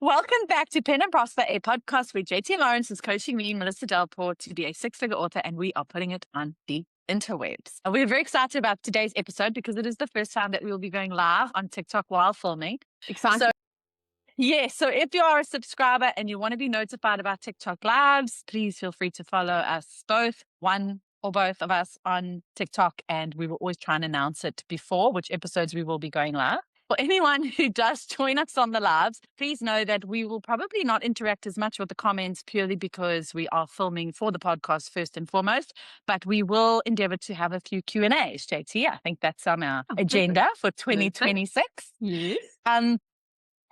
Welcome back to Pen and Prosper, a podcast where JT Lawrence is coaching me, Melissa Delport, to be a six-figure author, and we are putting it on the interwebs. And we're very excited about today's episode because it is the first time that we will be going live on TikTok while filming. Exciting. So if you are a subscriber and you want to be notified about TikTok lives, please feel free to follow us both, one or both of us on TikTok, and we will always try and announce it before which episodes we will be going live. For anyone who does join us on the lives, please know that we will probably not interact as much with the comments purely because we are filming for the podcast first and foremost, but we will endeavor to have a few Q&As, JT. I think that's on our agenda for 2026. Yes.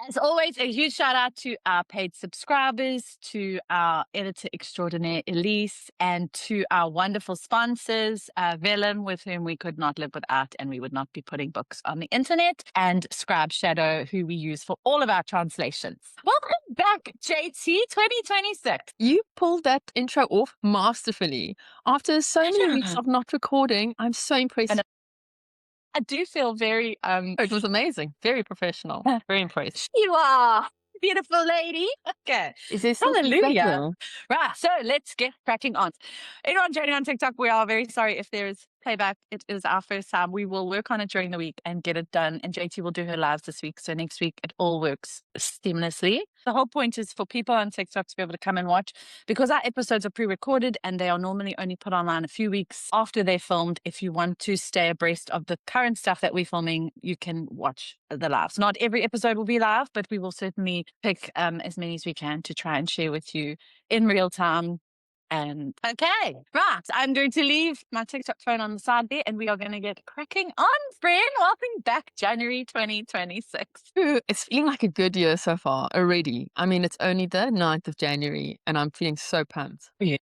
As always, a huge shout out to our paid subscribers, to our editor extraordinaire, Elize, and to our wonderful sponsors, Vellum, with whom we could not live without, and we would not be putting books on the internet, and Scribe Shadow, who we use for all of our translations. Welcome back, JT, 2026. You pulled that intro off masterfully. After so many weeks of not recording, I'm so impressed. I do feel very... It was amazing. Very professional. Very impressed. You are, beautiful lady. Okay. Is there something Hallelujah. better? Right, so let's get cracking on. Anyone joining on TikTok, we are very sorry if there is playback. It is our first time. We will work on it during the week and get it done. And JT will do her lives this week. So next week, it all works seamlessly. The whole point is for people on TikTok to be able to come and watch, because our episodes are pre-recorded and they are normally only put online a few weeks after they're filmed. If you want to stay abreast of the current stuff that we're filming, you can watch the lives. Not every episode will be live, but we will certainly pick as many as we can to try and share with you in real time. And okay, right, I'm going to leave my TikTok phone on the side there and we are going to get cracking on, friend. Welcome back, January 2026. It's feeling like a good year so far already. I mean, it's only the 9th of January and I'm feeling so pumped. Yeah.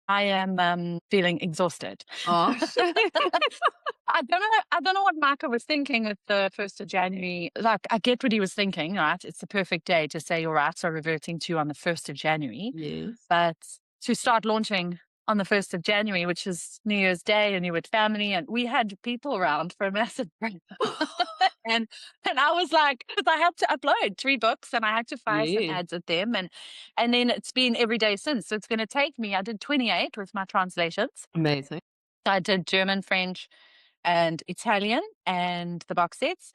I am feeling exhausted. Oh. I don't know what Michael was thinking with the 1st of January. Like, I get what he was thinking, right? It's the perfect day to say your rights are reverting to on the 1st of January. Yes. But to start launching on the 1st of January, which is New Year's Day, and you're with family, and we had people around for a massive break. and I was like, because I had to upload 3 books and I had to fire some ads at them. And then it's been every day since. So it's going to take me, I did 28 with my translations. Amazing. I did German, French, and Italian, and the box sets.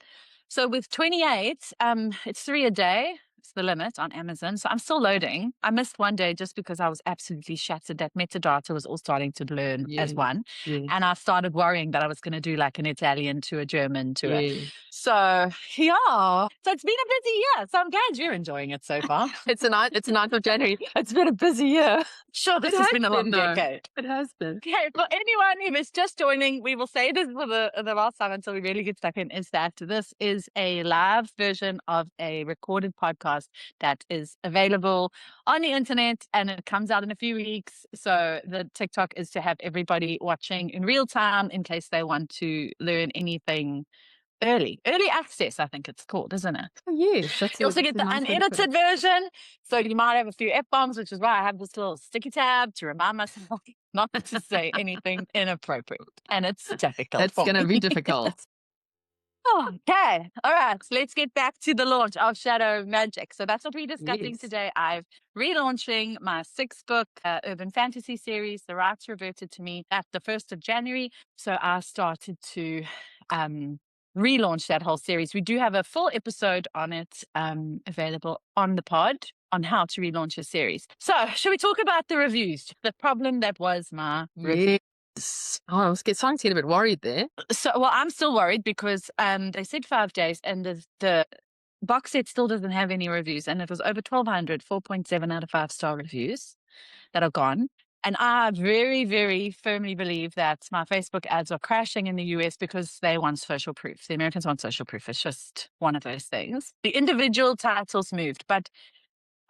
So with 28, it's 3 a day. It's the limit on Amazon. So I'm still loading. I missed one day just because I was absolutely shattered that metadata was all starting to learn as one. And I started worrying that I was going to do like an Italian to a German to a... So yeah. So it's been a busy year. So I'm glad you're enjoying it so far. It's the 9th of January. It's been a busy year. Sure, this has been a long decade. It has been. Okay, for anyone who is just joining, we will say this for the last time until we really get stuck in, is that this is a live version of a recorded podcast that is available on the internet and it comes out in a few weeks. So the TikTok is to have everybody watching in real time in case they want to learn anything early access, I think it's called, isn't it? Oh, yes. You also get the unedited version. So you might have a few F-bombs, which is why I have this little sticky tab to remind myself not to say anything inappropriate. And it's difficult. It's going to be difficult. Okay. All right. So let's get back to the launch of Shadow Magic. So that's what we're discussing today. I'm relaunching my 6-book urban fantasy series. The rights reverted to me at the 1st of January. So I started to relaunch that whole series. We do have a full episode on it available on the pod on how to relaunch a series. So should we talk about the reviews? The problem that was my review. Oh, I was starting to get a bit worried there. So, well, I'm still worried because they said 5 days and the box set still doesn't have any reviews. And it was over 1,200, 4.7 out of 5-star reviews that are gone. And I very, very firmly believe that my Facebook ads are crashing in the US because they want social proof. The Americans want social proof. It's just one of those things. The individual titles moved, but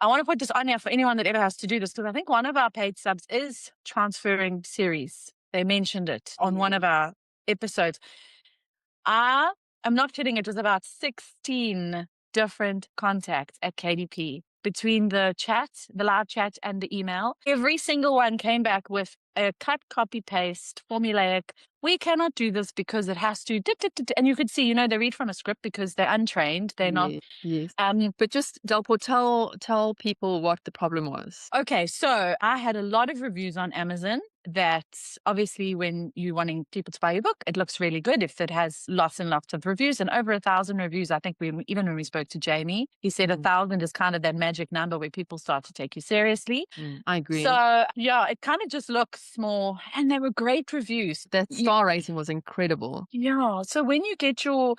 I want to put this on here for anyone that ever has to do this, because I think one of our paid subs is transferring series. They mentioned it on one of our episodes. I'm not kidding. It was about 16 different contacts at KDP between the chat, the live chat, and the email. Every single one came back with a cut, copy, paste, formulaic we cannot do this because it has to, and you could see, they read from a script because they're untrained. They're not. Yes. But just, Delport, tell people what the problem was. Okay, so I had a lot of reviews on Amazon that obviously when you're wanting people to buy your book, it looks really good if it has lots and lots of reviews and over 1,000 reviews. I think even when we spoke to Jamie, he said 1,000 is kind of that magic number where people start to take you seriously. I agree. So yeah, it kind of just looks more, and they were great reviews. That star rating was incredible. Yeah. So when you get your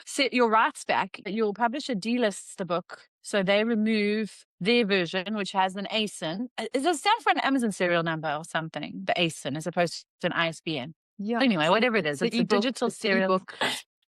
rights back, your publisher delists the book. So they remove their version, which has an ASIN. Does it stand for an Amazon serial number or something? The ASIN, as opposed to an ISBN. Yeah. Anyway, whatever it is, it's a digital serial. Ebook.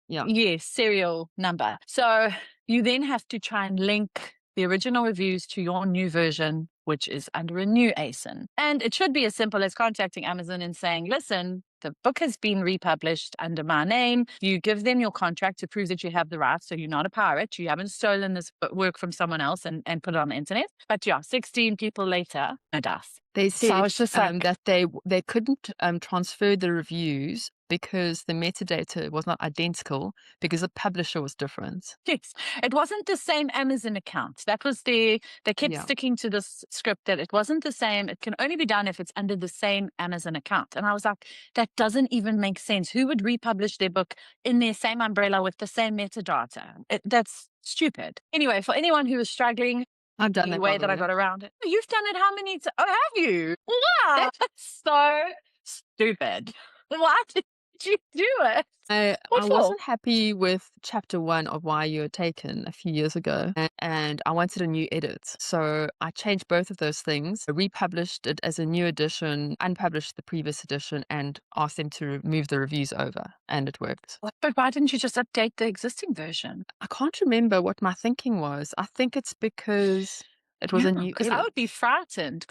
Yeah. Yes, serial number. So you then have to try and link the original reviews to your new version, which is under a new ASIN. And it should be as simple as contacting Amazon and saying, listen, the book has been republished under my name. You give them your contract to prove that you have the rights. So you're not a pirate. You haven't stolen this work from someone else and put it on the internet. But yeah, 16 people later, no dice. They said So I was just like, that they couldn't transfer the reviews because the metadata was not identical because the publisher was different. Yes, it wasn't the same Amazon account. That was they kept sticking to this script that it wasn't the same. It can only be done if it's under the same Amazon account. And I was like, that doesn't even make sense. Who would republish their book in their same umbrella with the same metadata? That's stupid. Anyway, for anyone who is struggling, I've done the that way that I got around it. You've done it how many times? Oh, have you? Wow, that's so stupid. Why did you do it? I wasn't happy with chapter 1 of Why You Were Taken a few years ago, and I wanted a new edit. So I changed both of those things, republished it as a new edition, unpublished the previous edition, and asked them to move the reviews over, and it worked. But why didn't you just update the existing version? I can't remember what my thinking was. I think it's because it was a new edit. Because I would be frightened.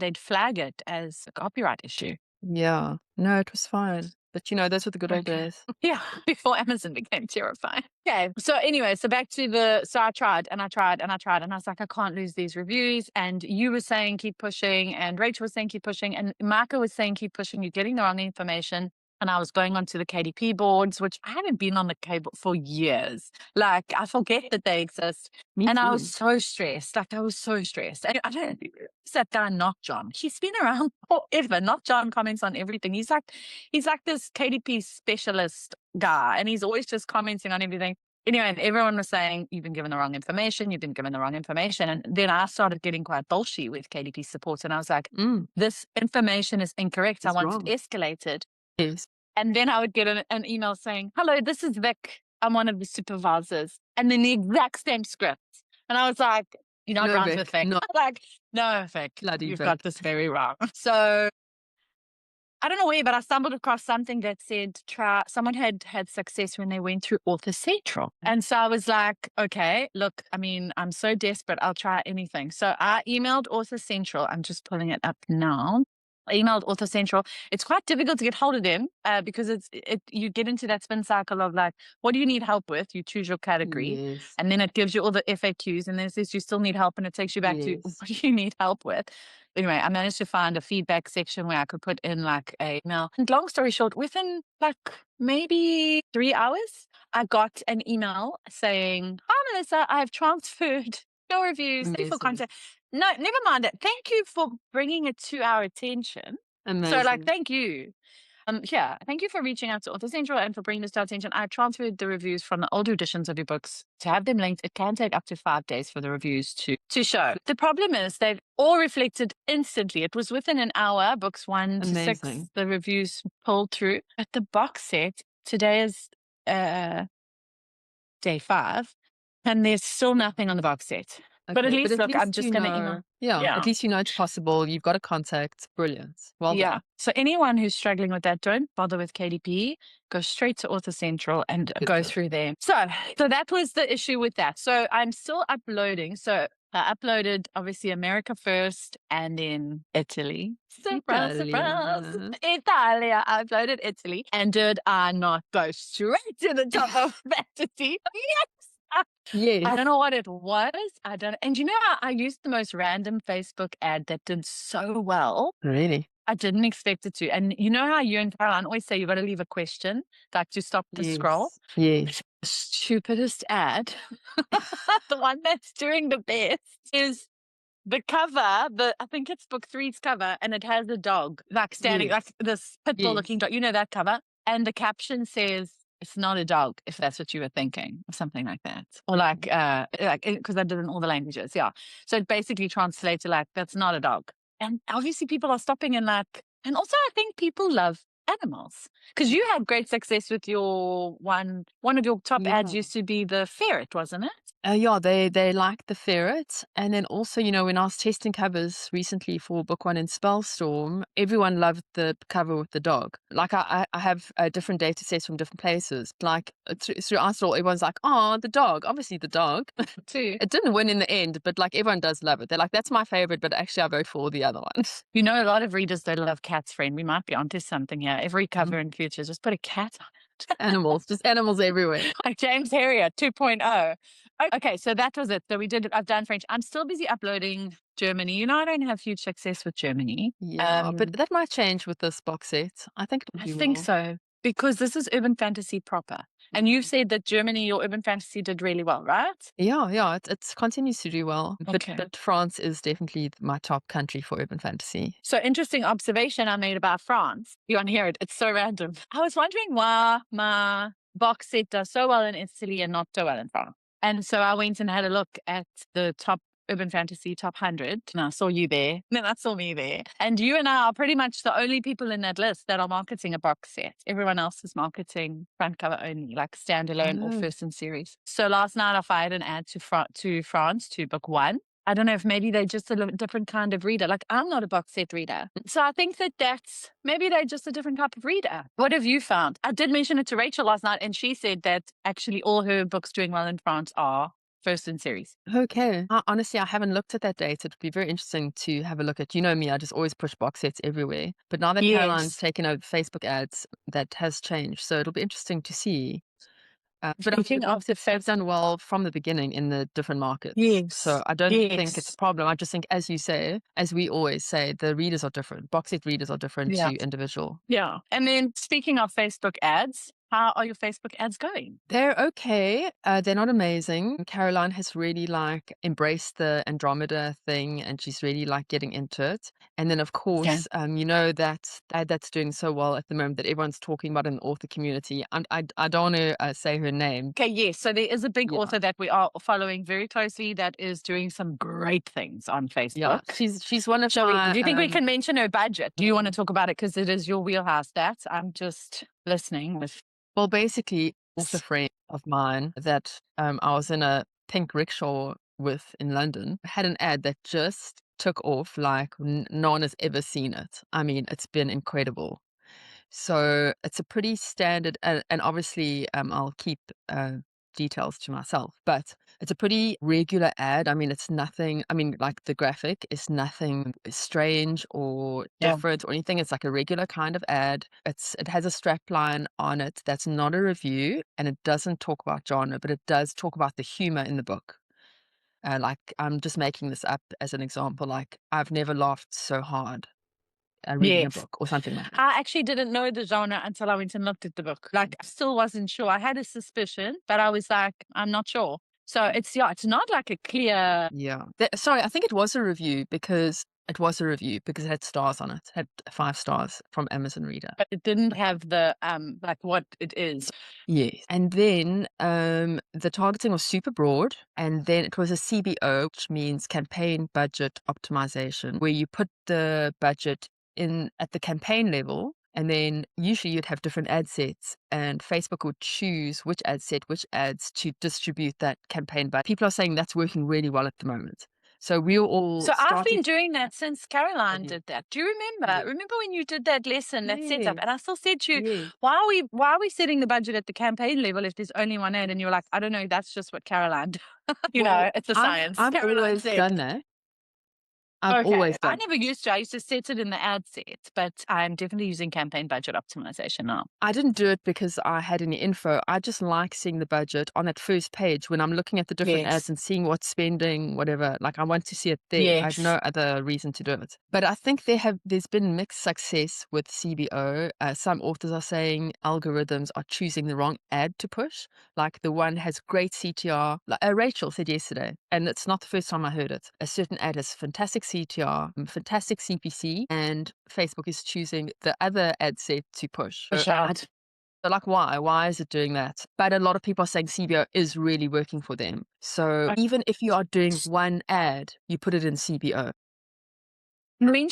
They'd flag it as a copyright issue. Yeah. No, it was fine. But those were the good old days. Yeah, before Amazon became terrifying. Okay, so anyway, so back to so I tried and I tried and I tried and I was like, I can't lose these reviews. And you were saying keep pushing, and Rachel was saying keep pushing, and Marco was saying keep pushing. You're getting the wrong information. And I was going onto the KDP boards, which I haven't been on the cable for years. Like, I forget that they exist. Me and too. I was so stressed. And I don't know, that guy, Not John. He's been around forever. Not John comments on everything. He's like this KDP specialist guy, and he's always just commenting on everything. Anyway, and everyone was saying, you've been given the wrong information. And then I started getting quite bullshit with KDP support. And I was like, this information is incorrect. I want it escalated. Yes. And then I would get an email saying, hello, this is Vic. I'm one of the supervisors. And then the exact same script. And I was like, you're not wrong with Vic. No, Vic, you've got this very wrong. So I don't know where, but I stumbled across something that said someone had success when they went through Author Central. And so I was like, okay, look, I mean, I'm so desperate. I'll try anything. So I emailed Author Central. I'm just pulling it up now. I emailed Author Central. It's quite difficult to get hold of them because you get into that spin cycle of like, what do you need help with? You choose your category, and then it gives you all the FAQs, and then it says you still need help, and it takes you back to what do you need help with? Anyway, I managed to find a feedback section where I could put in like a email. And long story short, within like maybe 3 hours, I got an email saying, "Hi Melissa, I have transferred your reviews. Thank you for contact." No, never mind it. Thank you for bringing it to our attention. Amazing. So, like, thank you. Thank you for reaching out to Author Central and for bringing this to our attention. I transferred the reviews from the older editions of your books to have them linked. It can take up to 5 days for the reviews to show. The problem is they've all reflected instantly. It was within an hour, books 1 to 6, the reviews pulled through. But the box set, today is day 5, and there's still nothing on the box set. Okay, but at least, I'm just going to email. Yeah, at least you know it's possible. You've got a contact. Brilliant. Well done. So anyone who's struggling with that, don't bother with KDP. Go straight to Author Central and go through there. So that was the issue with that. So I'm still uploading. So I uploaded, obviously, America first and then Italy. Surprise. Italia. I uploaded Italy. And did I not go straight to the top of fantasy? Yes. Yes. I don't know what it was. And I used the most random Facebook ad that did so well. Really? I didn't expect it to. And you know how you and Caroline always say you got to leave a question, like to stop the scroll? Yes. The stupidest ad, the one that's doing the best, is the cover, I think it's book 3's cover, and it has a dog, like standing, Yes. like this pit bull looking dog. You know that cover? And the caption says, "It's not a dog, if that's what you were thinking," or something like that. Or like, because I did it in all the languages. Yeah. So it basically translates to like, "That's not a dog." And obviously people are stopping and like, and also I think people love animals, because you had great success with your one of your top ads Yeah. used to be the ferret, wasn't it? Yeah, they like the ferret. And then also, you know, when I was testing covers recently for book 1 in Spellstorm, everyone loved the cover with the dog. Like I have different data sets from different places. Like through Arsenal, everyone's like, "Oh, the dog." Obviously the dog. Too. It didn't win in the end, but like everyone does love it. They're like, "That's my favorite," but actually I vote for the other ones. You know, a lot of readers don't love cats, friend. We might be onto something here. Every cover in future, just put a cat on it. Animals, just animals everywhere. Like James Harrier 2.0. Okay, so that was it. So I've done French. I'm still busy uploading Germany. You know, I don't have huge success with Germany. Yeah, but that might change with this box set. I think it'll I be think more. so, because this is urban fantasy proper. And you said that Germany, your urban fantasy did really well, right? Yeah, it continues to do well. Okay. But France is definitely my top country for urban fantasy. So interesting observation I made about France. You want to hear it? It's so random. I was wondering why my box set does so well in Italy and not so well in France. And so I went and had a look at the top urban fantasy top 100. And I saw you there. Then I saw me there. And you and I are pretty much the only people in that list that are marketing a box set. Everyone else is marketing front cover only, like standalone or first in series. So last night I fired an ad to France, to book 1. I don't know if maybe they're just a different kind of reader. Like, I'm not a box set reader. So I think maybe they're just a different type of reader. What have you found? I did mention it to Rachel last night, and she said that actually all her books doing well in France are first in series. Okay. Honestly, I haven't looked at that data. It'd be very interesting to have a look at. You know me, I just always push box sets everywhere. But now that Caroline's taken over Facebook ads, that has changed. So it'll be interesting to see. But Speaking of the they've done well from the beginning in the different markets. Yes. So I don't think it's a problem. I just think, as you say, as we always say, the readers are different. Box set readers are different to individual. Yeah. And then speaking of Facebook ads, how are your Facebook ads going? They're okay. They're not amazing. Caroline has really like embraced the Andromeda thing, and she's really like getting into it. And then of course, you know, that's doing so well at the moment that everyone's talking about in the author community. I don't want to say her name. Okay, yes. So there is a big author that we are following very closely that is doing some great things on Facebook. Yeah, she's one of my. Do you think we can mention her budget? Do you want to talk about it? Because it is your wheelhouse. I'm just listening with. Well, basically, also a friend of mine that I was in a pink rickshaw with in London had an ad that just took off like no one has ever seen it. I mean, it's been incredible. So it's a pretty standard, and obviously I'll keep details to myself, but it's a pretty regular ad. I mean, it's nothing, I mean, like the graphic is nothing strange or different or anything. It's like a regular kind of ad. It has a strap line on it that's not a review, and it doesn't talk about genre, but it does talk about the humor in the book. Like, I'm just making this up as an example, like, I've never laughed so hard reading a book or something like that. I actually didn't know the genre until I went and looked at the book. Like, I still wasn't sure. I had a suspicion, but I was like, I'm not sure. So it's not like a clear. Yeah. Sorry, I think it was a review because it had stars on it. It had 5 stars from Amazon Reader. But it didn't have the like what it is. Yes. And then the targeting was super broad. And then it was a CBO, which means campaign budget optimization, where you put the budget in at the campaign level. And then usually you'd have different ad sets, and Facebook would choose which ad set, which ads to distribute that campaign. But people are saying that's working really well at the moment. So we're all. So I've been doing that since Caroline did that. Do you remember? Yeah. Remember when you did that lesson, that setup? And I still said to you, Yeah. why are we setting the budget at the campaign level if there's only one ad? And you're like, I don't know, that's just what Caroline did. You know, it's a science. I've Caroline always said. done that. I've always I done. never used to. I used to set it in the ad set, but I'm definitely using campaign budget optimization now. I didn't do it because I had any info. I just like seeing the budget on that first page when I'm looking at the different ads and seeing what's spending, whatever. Like I want to see it there. I have no other reason to do it. But I think there's been mixed success with CBO. Some authors are saying algorithms are choosing the wrong ad to push. Like the one has great CTR. Like Rachel said yesterday, and it's not the first time I heard it. A certain ad has fantastic CTR, fantastic CPC, and Facebook is choosing the other ad set to push. Push out. So like, why? Why is it doing that? But a lot of people are saying CBO is really working for them. So even if you are doing one ad, you put it in CBO. When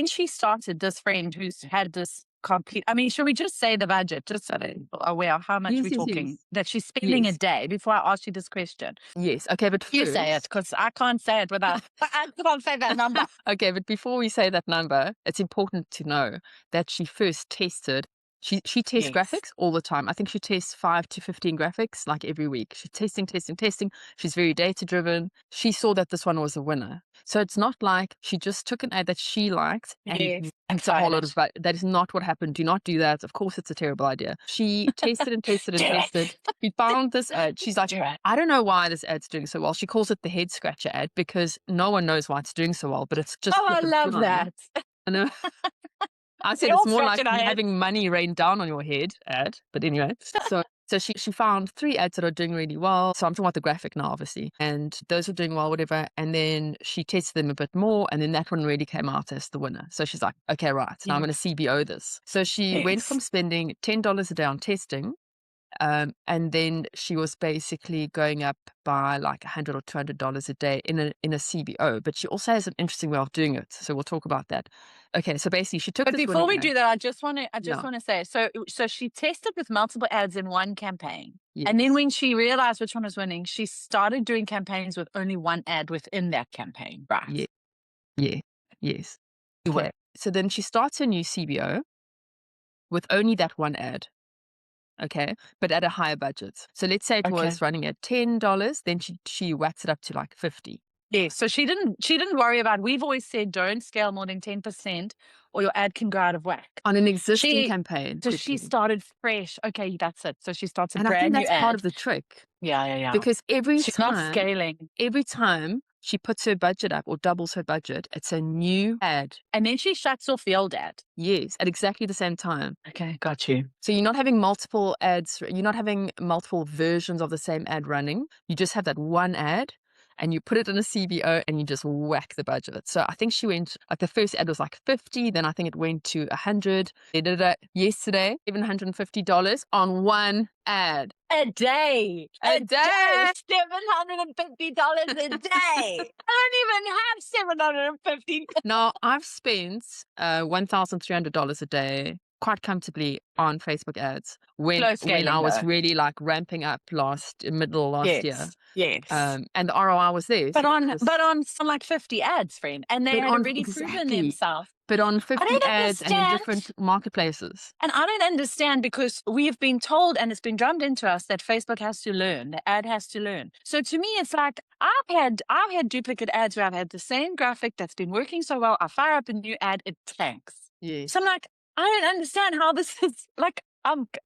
she started, this friend who's had this complete, I mean, should we just say the budget, just so that people are aware of how much we're talking, that she's spending a day before I ask you this question? Yes. Okay, but You first, say it, because I can't say it without, I can't say that number. Okay, but before we say that number, it's important to know that she first tested. She tests graphics all the time. I think she tests 5 to 15 graphics like every week. She's testing. She's very data driven. She saw that this one was a winner. So it's not like she just took an ad that she liked and it's a whole lot of, that is not what happened. Do not do that. Of course, it's a terrible idea. She tested and tested and tested. She found this ad. She's like, I don't know why this ad's doing so well. She calls it the head scratcher ad because no one knows why it's doing so well, but it's just. Oh, I love that. I know. I said it's more like having money rain down on your head ad. But anyway, so she found 3 ads that are doing really well. So I'm talking about the graphic now, obviously. And those are doing well, whatever. And then she tested them a bit more. And then that one really came out as the winner. So she's like, okay, right. Now I'm going to CBO this. So she went from spending $10 a day on testing. And then she was basically going up by like $100 or $200 a day in a CBO. But she also has an interesting way of doing it. So we'll talk about that. Okay, so basically she took. But before we do that, I just want to say, so she tested with multiple ads in one campaign, and then when she realized which one was winning, she started doing campaigns with only one ad within that campaign. Right? Yes. Okay. So then she starts a new CBO with only that one ad. Okay, but at a higher budget. So let's say it was running at $10, then she whacks it up to like 50. Yeah, so she didn't worry about. We've always said don't scale more than 10%, or your ad can go out of whack on an existing campaign. So she started fresh. Okay, that's it. So she starts a and brand new ad. I think that's part of the trick. Yeah. Because she's not scaling. Every time she puts her budget up or doubles her budget, it's a new ad. And then she shuts off the old ad. Yes, at exactly the same time. Okay, got you. So you're not having multiple ads. You're not having multiple versions of the same ad running. You just have that one ad. And you put it in a CBO and you just whack the budget. So I think she went, like the first ad was like 50, then I think it went to 100. They did it yesterday, $750 on one ad. A day. A day. $750 a day. I don't even have $750. No, I've spent $1,300 a day quite comfortably on Facebook ads when I was really like ramping up middle last year. Yes. And the ROI was there. But on some like 50 ads, friend. And they had already proven themselves. But on 50 ads and in different marketplaces. And I don't understand because we've been told and it's been drummed into us that Facebook has to learn, the ad has to learn. So to me, it's like I've had duplicate ads where I've had the same graphic that's been working so well. I fire up a new ad, it tanks. Yes. So I'm like, I don't understand how this is like.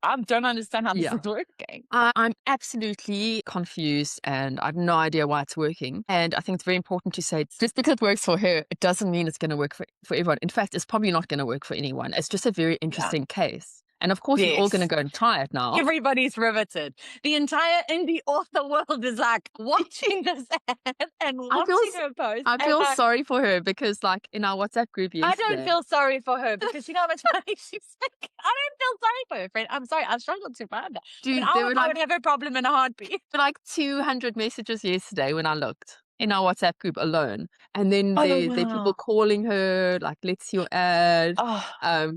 I don't understand how this is working. I'm absolutely confused and I have no idea why it's working. And I think it's very important to say just because it works for her, it doesn't mean it's going to work for everyone. In fact, it's probably not going to work for anyone. It's just a very interesting case. And of course, we're all going to go and try it now. Everybody's riveted. The entire indie author world is like watching this ad and watching her post. I feel sorry for her because, like, in our WhatsApp group yesterday. I don't feel sorry for her because you know how much money she's making. I don't feel sorry for her, friend. I'm sorry. I struggled to find that. Dude, I would have a problem in a heartbeat. Like 200 messages yesterday when I looked. In our WhatsApp group alone. And then there people calling her, like, let's see your ad.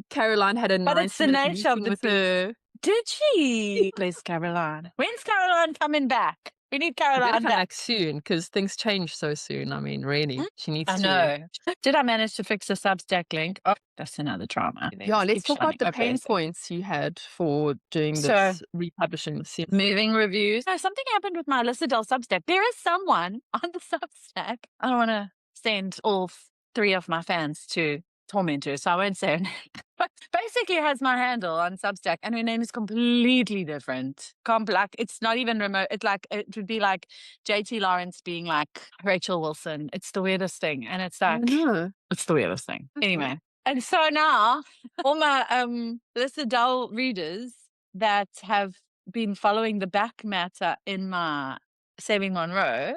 Caroline had a nice meeting with her. Did she? Bless Caroline. When's Caroline coming back? We need Caroline back soon because things change so soon. I mean, really, she needs to. I know. Did I manage to fix the Substack link? Oh, that's another drama. Yeah, let's talk about the pain points you had for doing this republishing the series. Moving reviews. No, something happened with my Alyssa Del Substack. There is someone on the Substack. I don't want to send off 3 of my fans to torment her, so I won't say her name. But basically has my handle on Substack, and her name is completely different. Like, it's not even remote. It's like, it would be like JT Lawrence being like Rachel Wilson. It's the weirdest thing. And it's like, no. it's the weirdest thing. Okay. Anyway. And so now all my Lisa Dull readers that have been following the back matter in my Saving Monroe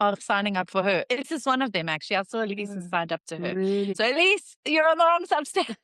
are signing up for her. This is one of them, actually. I saw Elize has signed up to her. Really? So Elize, you're on the wrong Substack.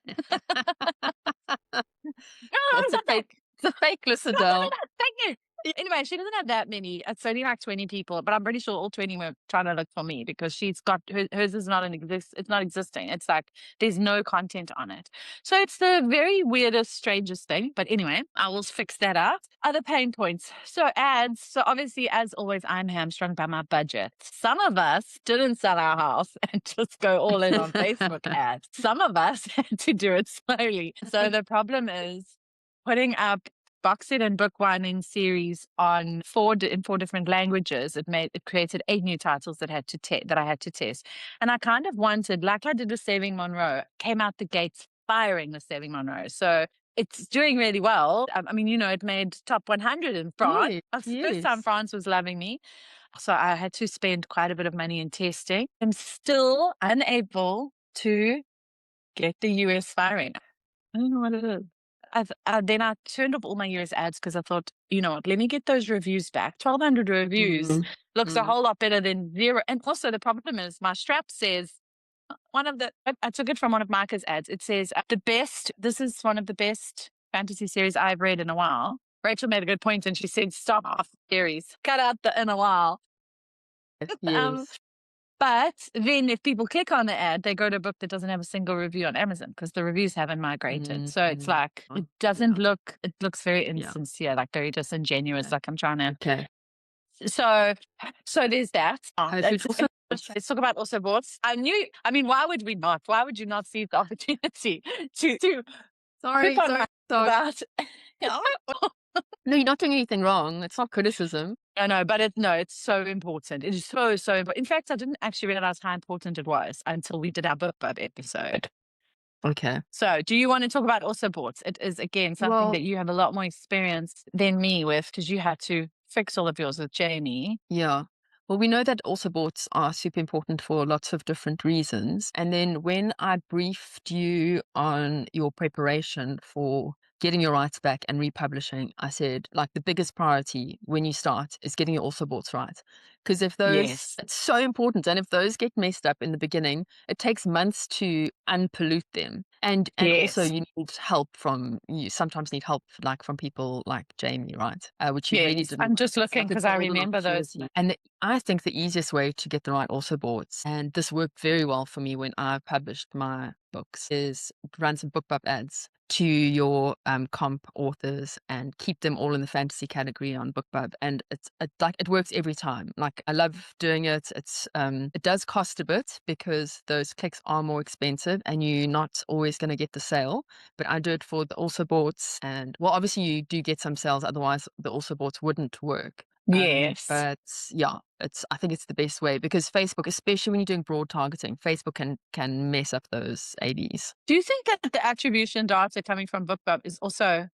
It's a fake Lisa Dull. Thank you. Anyway, she doesn't have that many. It's only like 20 people, but I'm pretty sure all 20 were trying to look for me because she's got hers is not it's not existing. It's like there's no content on it. So it's the very weirdest, strangest thing. But anyway, I will fix that up. Other pain points. So ads. So obviously, as always, I'm hamstrung by my budget. Some of us didn't sell our house and just go all in on Facebook ads. Some of us had to do it slowly. So the problem is putting up box set and book one in series on in 4 different languages. It created 8 new titles that I had to test. And I kind of wanted, like I did with Saving Monroe, came out the gates firing with Saving Monroe. So it's doing really well. I mean, it made top 100 in France. First time France was loving me. So I had to spend quite a bit of money in testing. I'm still unable to get the US firing. I don't know what it is. Then I turned off all my US ads because I thought, you know what, let me get those reviews back. 1,200 reviews looks a whole lot better than 0. And also the problem is my strap says, I took it from one of Micah's ads. It says, this is one of the best fantasy series I've read in a while. Rachel made a good point and she said, stop off series. Cut out the in a while. Yes. But then if people click on the ad, they go to a book that doesn't have a single review on Amazon because the reviews haven't migrated. So it's like, it doesn't look, it looks very insincere, like very disingenuous, like I'm trying to. Okay. So there's that. Let's talk about also boards. Why would we not? Why would you not seize the opportunity to Sorry. about No, you're not doing anything wrong. It's not criticism. I know, but it's so important. It is so important. In fact, I didn't actually realize how important it was until we did our book club episode. Okay. So do you want to talk about also boards? It is, again, something that you have a lot more experience than me with because you had to fix all of yours with Jamie. Yeah. Well, we know that also boards are super important for lots of different reasons. And then when I briefed you on your preparation for getting your rights back and republishing, I said, like, the biggest priority when you start is getting your also boards right. Because if those, it's so important. And if those get messed up in the beginning, it takes months to unpollute them. And also you need help you sometimes need help like from people like Jamie, right? Which you really didn't. I'm just looking because I remember those. And I think the easiest way to get the right also boards, and this worked very well for me when I published my books, is run some BookBub ads to your comp authors and keep them all in the fantasy category on BookBub. And it works every time. Like, I love doing it. It does cost a bit because those clicks are more expensive and you're not always going to get the sale. But I do it for the also boards, and well, obviously you do get some sales, otherwise the also boards wouldn't work. But yeah, I think it's the best way because Facebook, especially when you're doing broad targeting, Facebook can mess up those ABs. Do you think that the attribution data coming from BookBub is also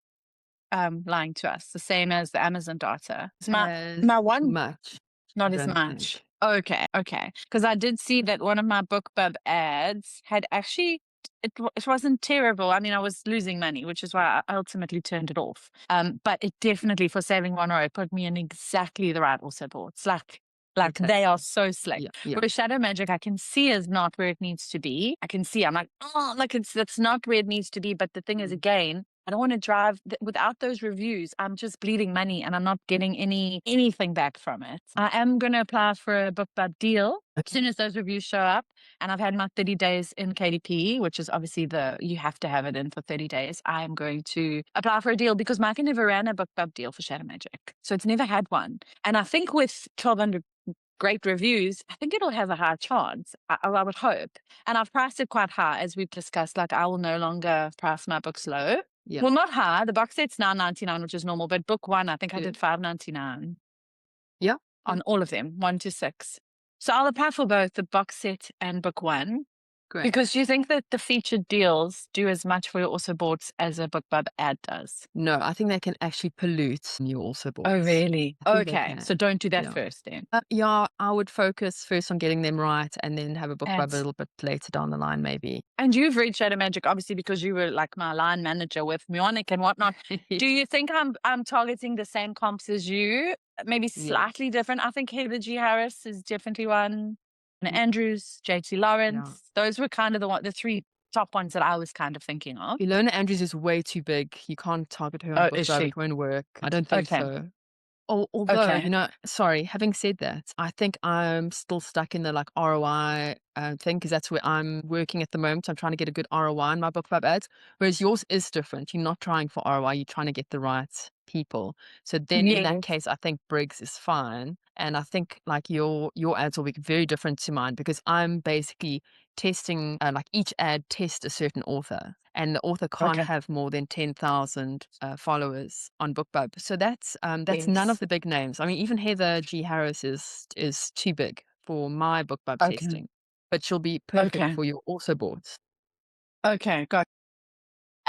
lying to us, the same as the Amazon data? My one much. Not as much. Okay. Because I did see that one of my BookBub ads had actually, it wasn't terrible. I mean, I was losing money, which is why I ultimately turned it off. But it definitely, for Saving Monroe, put me in exactly the right also boards. Like they are so slick. Whereas Shadow Magic, I can see is not where it needs to be. I can see, I'm like, that's not where it needs to be. But the thing is, again, I don't want to drive without those reviews. I'm just bleeding money and I'm not getting anything back from it. I am going to apply for a BookBub deal as soon as those reviews show up. And I've had my 30 days in KDP, which is obviously you have to have it in for 30 days. I am going to apply for a deal because Micah never ran a BookBub deal for Shadow Magic. So it's never had one. And I think with 1,200 great reviews, I think it'll have a high chance. I would hope. And I've priced it quite high, as we've discussed. Like, I will no longer price my books low. Yeah. Well, not high. The box set's $9.99, which is normal. But book one, I think I did $5.99. Yeah. On all of them, 1 to 6. So I'll apply for both the box set and book one. Great. Because do you think that the featured deals do as much for your also boards as a BookBub ad does? No, I think they can actually pollute your also boards. Oh, really? I think they Okay. can. So don't do that Yeah. first then. Yeah, I would focus first on getting them right and then have a BookBub a Ads. little bit later down the line, maybe. And you've read Shadow Magic, obviously, because you were like my line manager with Munich and whatnot. Do you think I'm targeting the same comps as you? Maybe slightly different. I think Heather G. Harris is definitely one. And Andrews, JT Lawrence. Those were kind of the three top ones that I was kind of thinking of. Ilona Andrews is way too big. You can't target her on Is BookBub. she? It won't work. I don't think Okay. so. Although, Okay. sorry, having said that, I think I'm still stuck in the like ROI thing because that's where I'm working at the moment. I'm trying to get a good ROI in my BookBub ads, whereas yours is different. You're not trying for ROI, you're trying to get the right people. So then in that case, I think Briggs is fine. And I think like your ads will be very different to mine because I'm basically testing, like each ad tests a certain author. And the author can't have more than 10,000 followers on BookBub. So that's none of the big names. I mean, even Heather G. Harris is too big for my BookBub testing, but she'll be perfect for your also boards. Okay, got.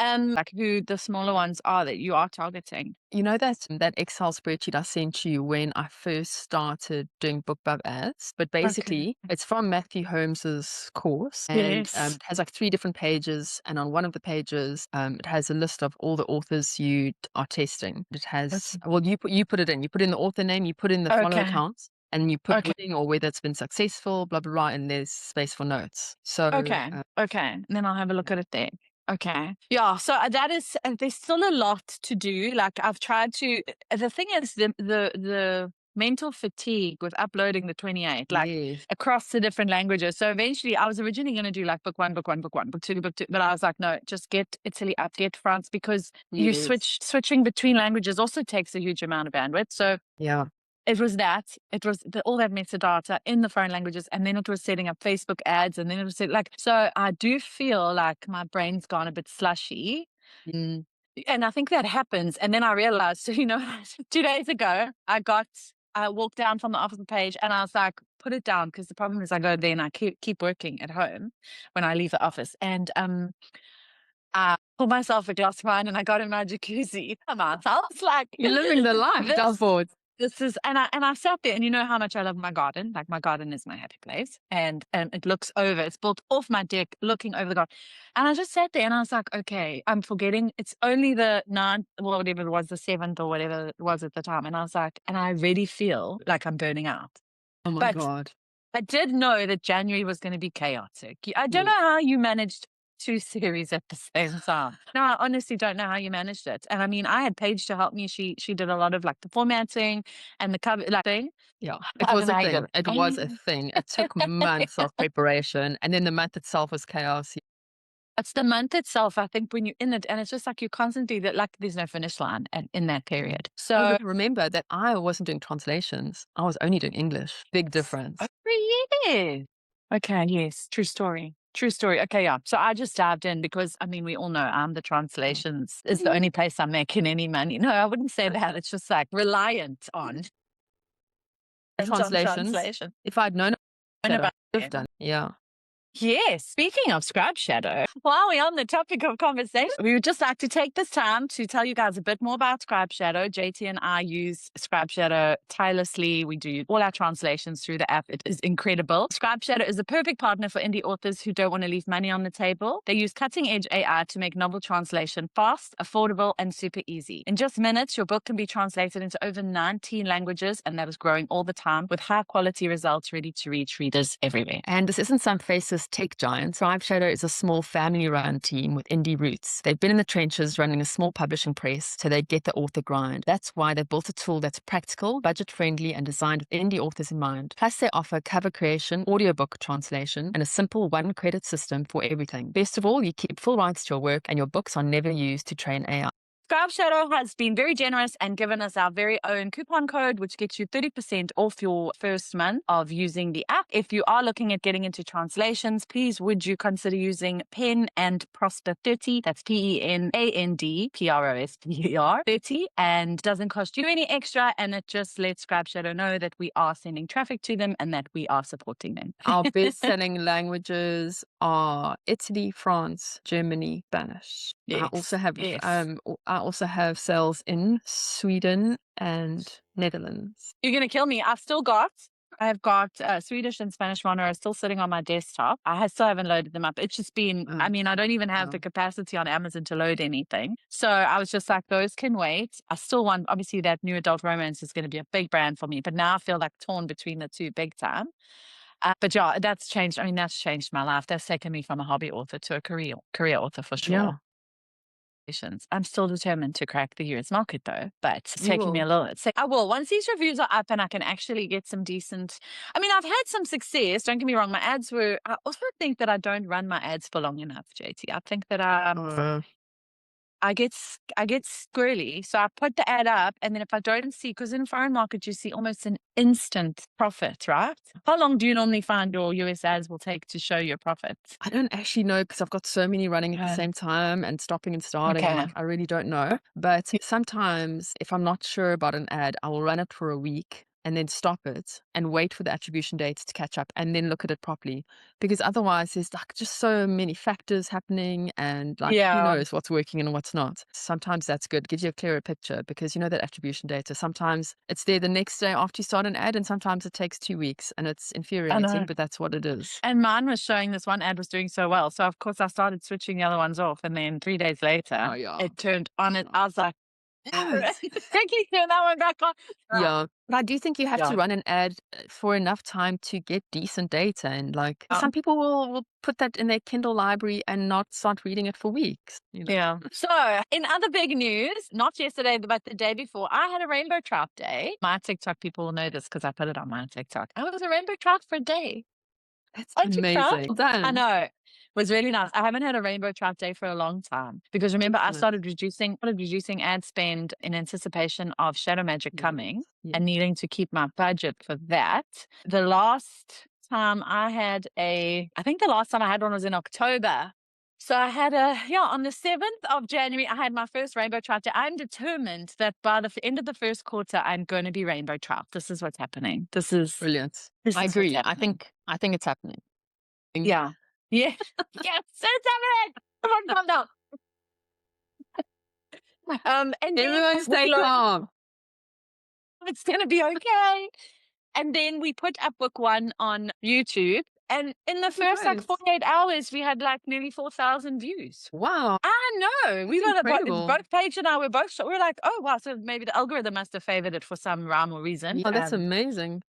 Like who the smaller ones are that you are targeting. You know that Excel spreadsheet I sent you when I first started doing BookBub ads, but basically it's from Matthew Holmes's course, and it has like 3 different pages, and on one of the pages it has a list of all the authors you are testing. It has well, you put it in the author name, you put in the follow accounts, and you put winning or whether it's been successful, blah blah blah, and there's space for notes. So and then I'll have a look at it there. Okay. Yeah. So that is, there's still a lot to do. Like I've tried to, the thing is the mental fatigue with uploading the 28, like across the different languages. So eventually I was originally going to do like book one, book two, but I was like, no, just get Italy up, get France, because you switching between languages also takes a huge amount of bandwidth. So yeah. It was all that metadata in the foreign languages, and then it was setting up Facebook ads, and then it was so I do feel like my brain's gone a bit slushy. And I think that happens. And then I realized, so 2 days ago, I walked down from the office page and I was like, put it down, because the problem is I go there and I keep working at home when I leave the office. And I pulled myself a glass of wine and I got in my jacuzzi. I was like, you're living the life, Delport. This is, and I sat there, and you know how much I love my garden. Like my garden is my happy place, and it looks over. It's built off my deck, looking over the garden. And I just sat there, and I was like, okay, I'm forgetting. It's only the 9th, well, whatever it was, the 7th or whatever it was at the time. And I was like, and I really feel like I'm burning out. Oh my God! I did know that January was going to be chaotic. I don't know how you managed 2 series at the same time. No, I honestly don't know how you managed it. And I mean, I had Paige to help me. She did a lot of like the formatting and the cover thing. Yeah, it was a thing. It was a thing. It took months of preparation, and then the month itself was chaos. It's the month itself, I think, when you're in it, and it's just like you're constantly like there's no finish line in that period. So remember that I wasn't doing translations. I was only doing English. Big difference. Yeah. Okay. Yes. True story. Okay, yeah. So I just dived in because, I mean, we all know the translations is the only place I'm making any money. No, I wouldn't say that. It's just like reliant on translation. If I'd known about it, done. Yeah. Yes, speaking of Scribe Shadow, while we're on the topic of conversation, we would just like to take this time to tell you guys a bit more about Scribe Shadow. JT and I use Scribe Shadow tirelessly. We do all our translations through the app. It is incredible. Scribe Shadow is a perfect partner for indie authors who don't want to leave money on the table. They use cutting-edge AI to make novel translation fast, affordable, and super easy. In just minutes, your book can be translated into over 19 languages, and that is growing all the time with high-quality results ready to reach readers everywhere. And this isn't some faceless tech giant. Scribe Shadow is a small family-run team with indie roots. They've been in the trenches running a small publishing press, so they get the author grind. That's why they built a tool that's practical, budget-friendly, and designed with indie authors in mind. Plus, they offer cover creation, audiobook translation, and a simple one-credit system for everything. Best of all, you keep full rights to your work, and your books are never used to train AI. Scribe Shadow has been very generous and given us our very own coupon code, which gets you 30% off your first month of using the app. If you are looking at getting into translations, please would you consider using Pen and Prosper 30. That's PENANDPROSPER 30, and doesn't cost you any extra, and it just lets Scribe Shadow know that we are sending traffic to them and that we are supporting them. Our best-selling languages are Italy, France, Germany, Spanish. Yes, I also have yes. I also have sales in Sweden and Netherlands. You're going to kill me. I've got Swedish and Spanish mono still sitting on my desktop. Still haven't loaded them up. It's just been, I mean, I don't even have the capacity on Amazon to load anything. So I was just like, those can wait. I still want, obviously, that new adult romance is going to be a big brand for me. But now I feel like torn between the two big time. But yeah, that's changed. I mean, that's changed my life. That's taken me from a hobby author to a career author for sure. Yeah. I'm still determined to crack the US market though, but it's You taking me a will. little. I will. Once these reviews are up and I can actually get some decent. I mean, I've had some success. Don't get me wrong. My ads were. I also think that I don't run my ads for long enough, JT. I think that I get squirrely. So I put the ad up, and then if I don't see, because in foreign markets you see almost an instant profit, right? How long do you normally find your US ads will take to show your profits? I don't actually know because I've got so many running at the same time and stopping and starting. I'm Okay. like, I really don't know. But sometimes if I'm not sure about an ad, I will run it for a week and then stop it and wait for the attribution dates to catch up and then look at it properly. Because otherwise there's like just so many factors happening and like who knows what's working and what's not. Sometimes that's good. Gives you a clearer picture because you know that attribution data. Sometimes it's there the next day after you start an ad and sometimes it takes 2 weeks and it's infuriating, but that's what it is. And mine was showing this one ad was doing so well. So of course I started switching the other ones off. And then 3 days later, it turned on. I was like, quickly turn that one back on. Yeah. But I do think you have to run an ad for enough time to get decent data. And like some people will put that in their Kindle library and not start reading it for weeks. You know? Yeah. So in other big news, not yesterday, but the day before, I had a rainbow trout day. My TikTok people will know this because I put it on my TikTok. I was a rainbow trout for a day. That's amazing. I know. It was really nice. I haven't had a rainbow trout day for a long time because remember, I started reducing ad spend in anticipation of Shadow Magic coming and needing to keep my budget for that. The last time I think the last time I had one was in October. So I had on the 7th of January, I had my first rainbow trout day. I'm determined that by the end of the first quarter, I'm going to be rainbow trout. This is what's happening. This is brilliant. I agree. I think it's happening. Yeah. Yeah. Yes, it's happening. Come on, calm down. And everyone stay calm. It's going to be okay. And then we put up book one on YouTube. And in the first 48 hours, we had like nearly 4,000 views. Wow. I know. We were both Paige and I were both we were like, oh wow, so maybe the algorithm must have favored it for some rhyme or reason. Oh, that's amazing.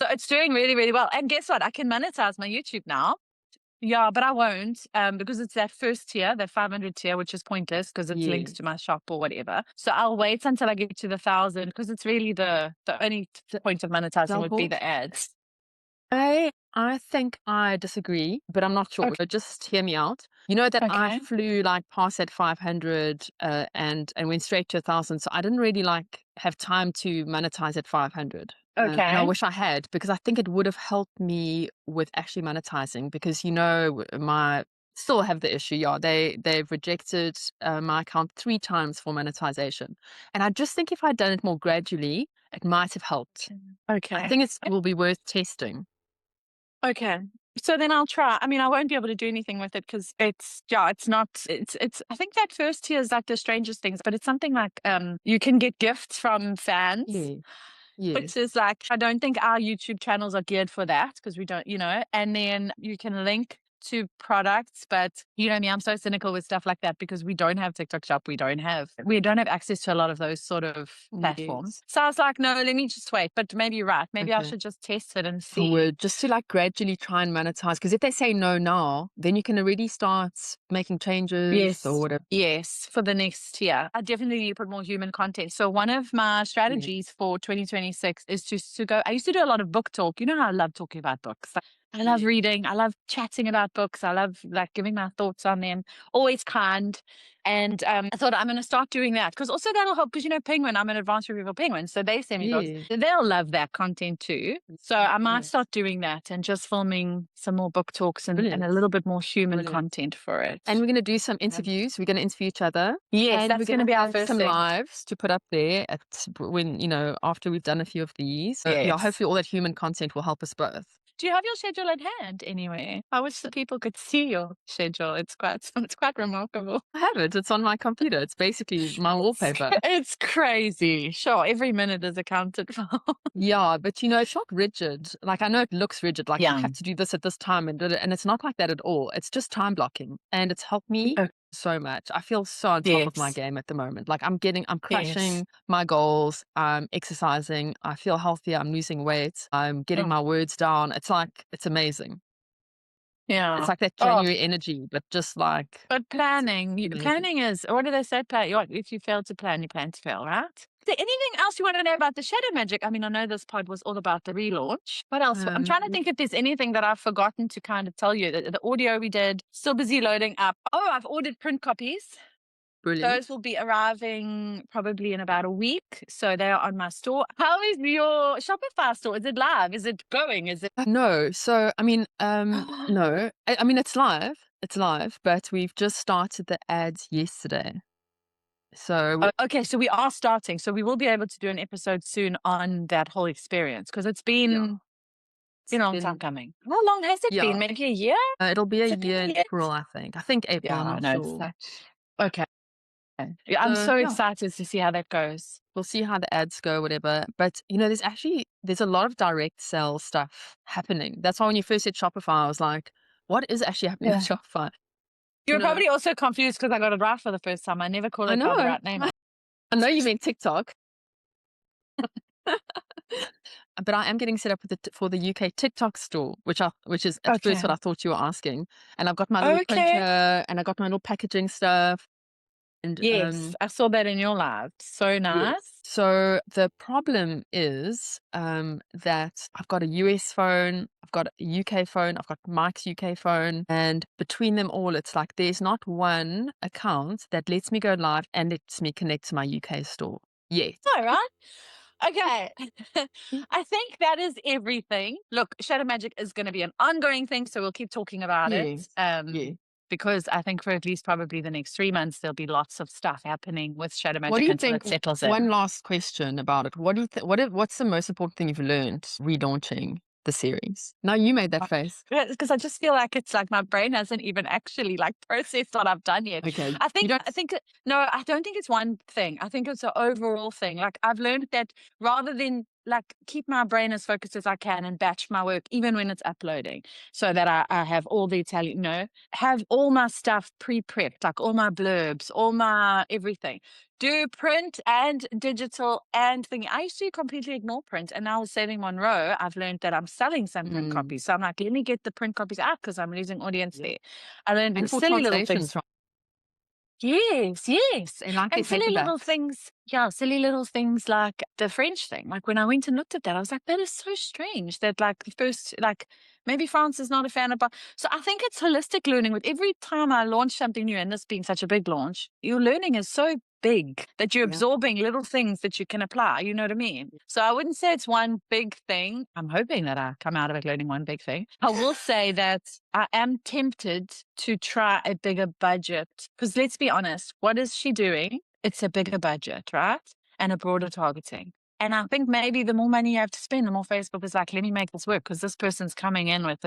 So it's doing really, really well. And guess what? I can monetize my YouTube now. Yeah, but I won't because it's that first tier, that 500 tier, which is pointless because it's links to my shop or whatever. So I'll wait until I get to the 1,000 because it's really the only point of monetizing would be the ads. I think I disagree, but I'm not sure. Okay. So just hear me out. You know that I flew like past at 500 and went straight to 1,000. So I didn't really like have time to monetize at 500. And I wish I had because I think it would have helped me with actually monetizing because, you know, still have the issue. Yeah, they've rejected my account 3 times for monetization. And I just think if I'd done it more gradually, it might have helped. Okay. I think it will be worth testing. Okay. So then I'll try. I mean, I won't be able to do anything with it because it's not, I think that first tier is like the strangest things, but it's something like you can get gifts from fans. Yeah. Yes. Which is like, I don't think our YouTube channels are geared for that because we don't, you know, and then you can link to products, but you know me, I'm so cynical with stuff like that because we don't have TikTok shop. We don't have access to a lot of those sort of platforms. So I was like, no, let me just wait. But maybe you're right. Maybe I should just test it and see. Just to like gradually try and monetize. Because if they say no now, then you can already start making changes or whatever. Yes, for the next year. I definitely need to put more human content. So one of my strategies for 2026 is just to go, I used to do a lot of book talk. You know how I love talking about books. I love reading. I love chatting about books. I love like giving my thoughts on them. Always kind. And I thought I'm going to start doing that because also that'll help because, Penguin, I'm an advanced review for Penguin. So they send me books. Yeah. They'll love that content too. So I might start doing that and just filming some more book talks and a little bit more human content for it. And we're going to do some interviews. We're going to interview each other. Yes, and that's going to be our first some thing. lives to put up there when, after we've done a few of these. So, Yes. hopefully all that human content will help us both. Do you have your schedule at hand anyway? I wish the people could see your schedule. It's quite remarkable. I have it. It's on my computer. It's basically my wallpaper. It's crazy. Sure, every minute is accounted for. Yeah, but it's not rigid. Like I know it looks rigid, like you have to do this at this time and it's not like that at all. It's just time blocking and it's helped me so much. I feel so on top of my game at the moment. Like I'm crushing my goals. I'm exercising. I feel healthier. I'm losing weight. I'm getting my words down. It's amazing. Yeah. It's like that January energy, but just like. But planning is, what do they say? If you fail to plan, you plan to fail, right? Is there anything else you want to know about the shadow magic? I mean, I know this pod was all about the relaunch. What else? I'm trying to think if there's anything that I've forgotten to kind of tell you. The audio we did, still busy loading up. Oh, I've ordered print copies. Brilliant. Those will be arriving probably in about a week. So they are on my store. How is your Shopify store? Is it live? Is it going? Is it? No. So, I mean, no. I mean, it's live. It's live, but we've just started the ads yesterday. So okay, so we are starting. So we will be able to do an episode soon on that whole experience because it's been a long time coming. How long has it been? Maybe a year? It'll be a year in April, I think. I think April. I'm not sure. Okay. I'm so excited to see how that goes. We'll see how the ads go, whatever. But there's a lot of direct sell stuff happening. That's why when you first said Shopify, I was like, what is actually happening with Shopify? You're probably also confused because I got it right for the first time. I never call it by the right name. I know you meant TikTok. But I am getting set up for the UK TikTok store, which is at first what I thought you were asking. And I've got my little printer and I got my little packaging stuff. And yes, I saw that in your live. So nice. Yes. So the problem is that I've got a US phone, I've got a UK phone, I've got Mike's UK phone, and between them all, it's like there's not one account that lets me go live and lets me connect to my UK store yet. All right. Okay. I think that is everything. Look, Shadow Magic is going to be an ongoing thing, so we'll keep talking about it. Because I think for at least probably the next 3 months, there'll be lots of stuff happening with Shadow Magic until it settles in. One last question about it. What do you what's the most important thing you've learned relaunching the series? Now you made that face. Because I just feel like it's like my brain hasn't even actually like processed what I've done yet. Okay. No, I don't think it's one thing. I think it's an overall thing. Like I've learned that rather than like keep my brain as focused as I can and batch my work, even when it's uploading, so that I have all the Italian, have all my stuff pre-prepped, like all my blurbs, all my everything. Do print and digital and thing. I used to completely ignore print, and now with Saving Monroe, I've learned that I'm selling some print copies. So I'm like, let me get the print copies out because I'm losing audience there. I learned silly little things. Yes. And silly little things. Yeah, silly little things like the French thing. Like when I went and looked at that, I was like, that is so strange that like the first, like maybe France is not a fan of. So I think it's holistic learning. With every time I launch something new, and this being such a big launch, your learning is so big that you're absorbing little things that you can apply. You know what I mean? So I wouldn't say it's one big thing. I'm hoping that I come out of it learning one big thing. I will say that I am tempted to try a bigger budget because let's be honest, what is she doing? It's a bigger budget, right? And a broader targeting. And I think maybe the more money you have to spend, the more Facebook is like, let me make this work because this person's coming in with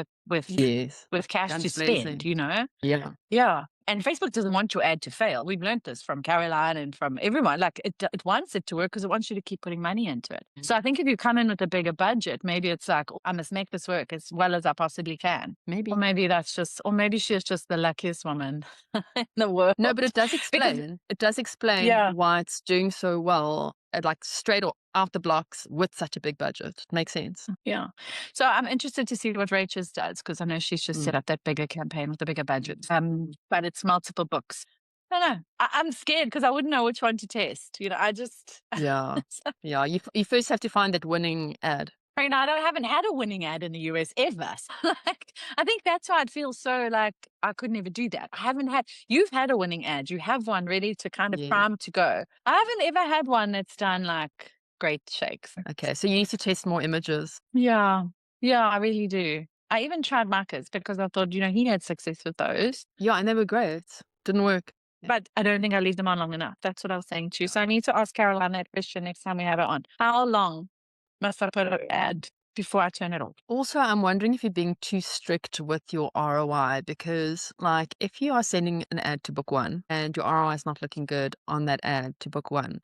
cash to spend, Yeah. And Facebook doesn't want your ad to fail. We've learned this from Caroline and from everyone. Like it wants it to work because it wants you to keep putting money into it. So I think if you come in with a bigger budget, maybe it's like, I must make this work as well as I possibly can. Maybe. Or maybe she's just the luckiest woman in the world. No, but it does explain. Why it's doing so well, like straight out the blocks with such a big budget. It makes sense. Yeah. So I'm interested to see what Rachel's does because I know she's just set up that bigger campaign with a bigger budget. But it's multiple books. I don't know. I'm scared because I wouldn't know which one to test. I just... Yeah. You first have to find that winning ad. And I haven't had a winning ad in the US ever. So, like, I think that's why it feels so like I could never do that. I haven't had, you've had a winning ad. You have one ready to kind of Yeah. prime to go. I haven't ever had one that's done like great shakes. Okay, so you need to test more images. Yeah. Yeah, I really do. I even tried Marcus because I thought, he had success with those. Yeah, and they were great. Didn't work. But I don't think I leave them on long enough. That's what I was saying too. So I need to ask Caroline that question next time we have it on. How long must I put an ad before I turn it off? Also, I'm wondering if you're being too strict with your ROI, because like if you are sending an ad to book one and your ROI is not looking good on that ad to book one,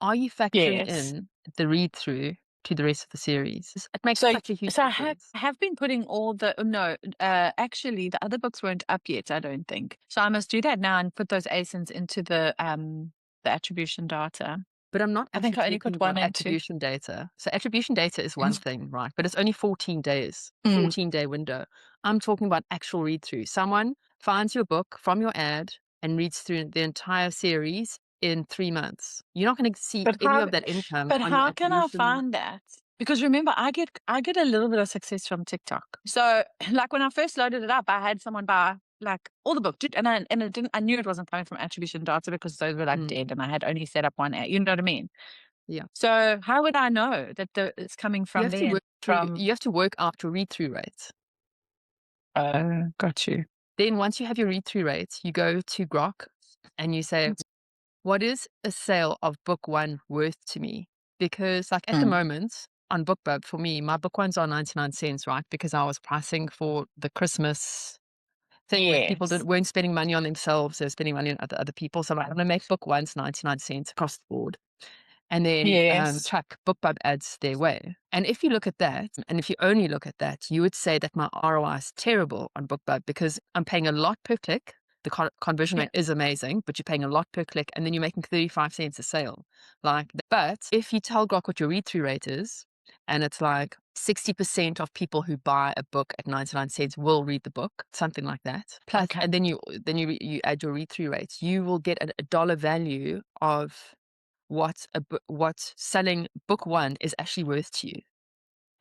are you factoring Yes. in the read through to the rest of the series? It makes So, such a huge so I difference. have been putting all the, no, actually the other books weren't up yet, I don't think. So I must do that now and put those ASINs into the attribution data. But I'm not I think actually I only talking put one about and two. attribution data. So attribution data is one thing, right? But it's only 14 days, Mm. 14-day window. I'm talking about actual read through. Someone finds your book from your ad and reads through the entire series in 3 months. You're not going to see But any how, of that income but on your how can I attribution. find that? Because remember, I get a little bit of success from TikTok. So like when I first loaded it up, I had someone buy like all the book, and I knew it wasn't coming from attribution data because those were like dead, and I had only set up one ad. You know what I mean? Yeah. So how would I know that it's coming from there? You have to work out your read through rates. Got you. Then once you have your read through rates, you go to Grok and you say, what is a sale of book one worth to me? Because like at the moment on BookBub, for me, my book ones are 99 cents, right? Because I was pricing for the Christmas thing where people weren't spending money on themselves, they're spending money on other people. So I'm going to make book ones 99 cents across the board. And then chuck BookBub ads their way. And if you look at that, and if you only look at that, you would say that my ROI is terrible on BookBub because I'm paying a lot per click. The conversion rate is amazing, but you're paying a lot per click, and then you're making 35 cents a sale. But if you tell Grok what your read-through rate is, and it's like 60% of people who buy a book at 99 cents will read the book, something like that. Plus, and then you add your read-through rates, you will get a dollar value of what selling book one is actually worth to you.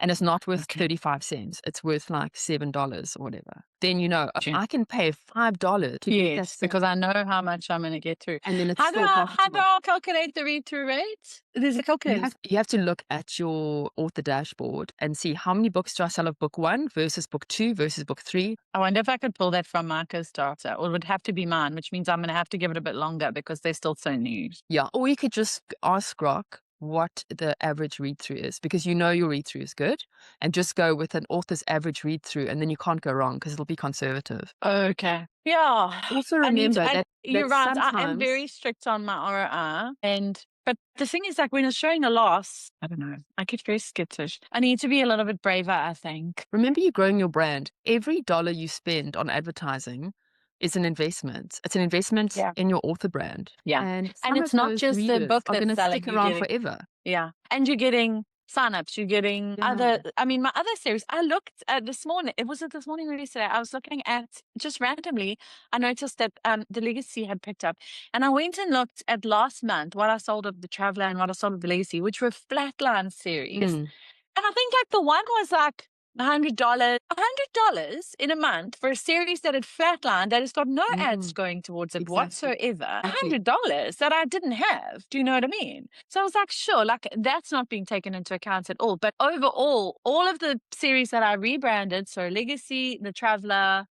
And it's not worth 35 cents. It's worth like $7 or whatever. Then I can pay $5 to get that sale. Because I know how much I'm going to get through. And then it's how do I calculate the read-through rate? There's a calculator. You have to look at your author dashboard and see how many books do I sell of book one versus book two versus book three. I wonder if I could pull that from Marco's data, or it would have to be mine, which means I'm going to have to give it a bit longer because they're still so new. Yeah, or you could just ask Grok what the average read-through is, because your read-through is good, and just go with an author's average read-through, and then you can't go wrong because it'll be conservative. Okay. Yeah. Also remember that you're right. sometimes I am very strict on my ROI, but the thing is, like when it's showing a loss, I don't know, I get very skittish. I need to be a little bit braver, I think. Remember, you're growing your brand. Every dollar you spend on advertising is an investment. It's an investment in your author brand. Yeah. And it's not just the book that's going to selling. stick around forever. Yeah. And you're getting signups, you're getting my other series. I looked at this morning, this morning or yesterday, I was looking at, just randomly, I noticed that the Legacy had picked up, and I went and looked at last month what I sold of the Traveler and what I sold of the Legacy, which were flatline series. And I think like the one was like $100 in a month for a series that had flatlined, that has got no ads going towards it whatsoever. $100 that I didn't have. Do you know what I mean? So I was like, sure, like that's not being taken into account at all. But overall, all of the series that I rebranded, so Legacy, The Traveler,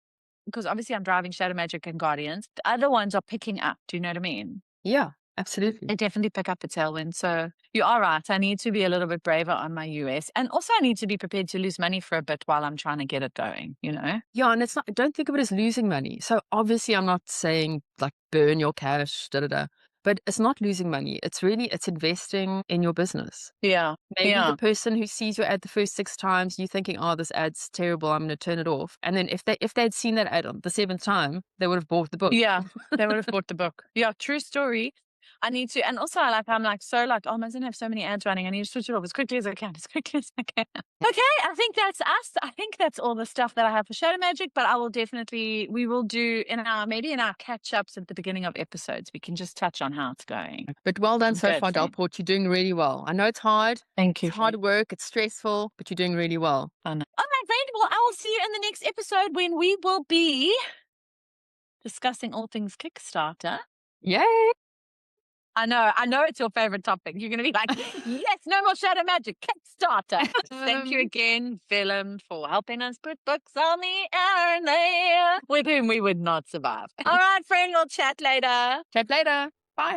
because obviously I'm driving Shadow Magic and Guardians, the other ones are picking up. Do you know what I mean? Yeah. Absolutely. They definitely pick up a tailwind. So you are right. I need to be a little bit braver on my US. And also I need to be prepared to lose money for a bit while I'm trying to get it going, Yeah. And it's not, don't think of it as losing money. So obviously I'm not saying like burn your cash, but it's not losing money. It's investing in your business. Yeah. Maybe the person who sees your ad the first 6 times, you thinking, oh, this ad's terrible, I'm going to turn it off. And then if they'd seen that ad on the 7th time, they would have bought the book. Yeah, they would have bought the book. Yeah, true story. I need to, and also I'm like, oh, I mustn't have so many ads running. I need to switch it off as quickly as I can, Okay, I think that's us. I think that's all the stuff that I have for Shadow Magic, but we will do maybe in our catch-ups at the beginning of episodes, we can just touch on how it's going. But well done so Good, far, friend. Delport. You're doing really well. I know it's hard. Thank you. It's hard work. It's stressful, but you're doing really well. All right, friend. Well, I will see you in the next episode when we will be discussing all things Kickstarter. Yay! I know it's your favorite topic. You're going to be like, yes, no more Shadow Magic, Kickstarter. Thank you again, Film, for helping us put books on the air there with whom we would not survive. All right, friend, we'll chat later. Chat later. Bye.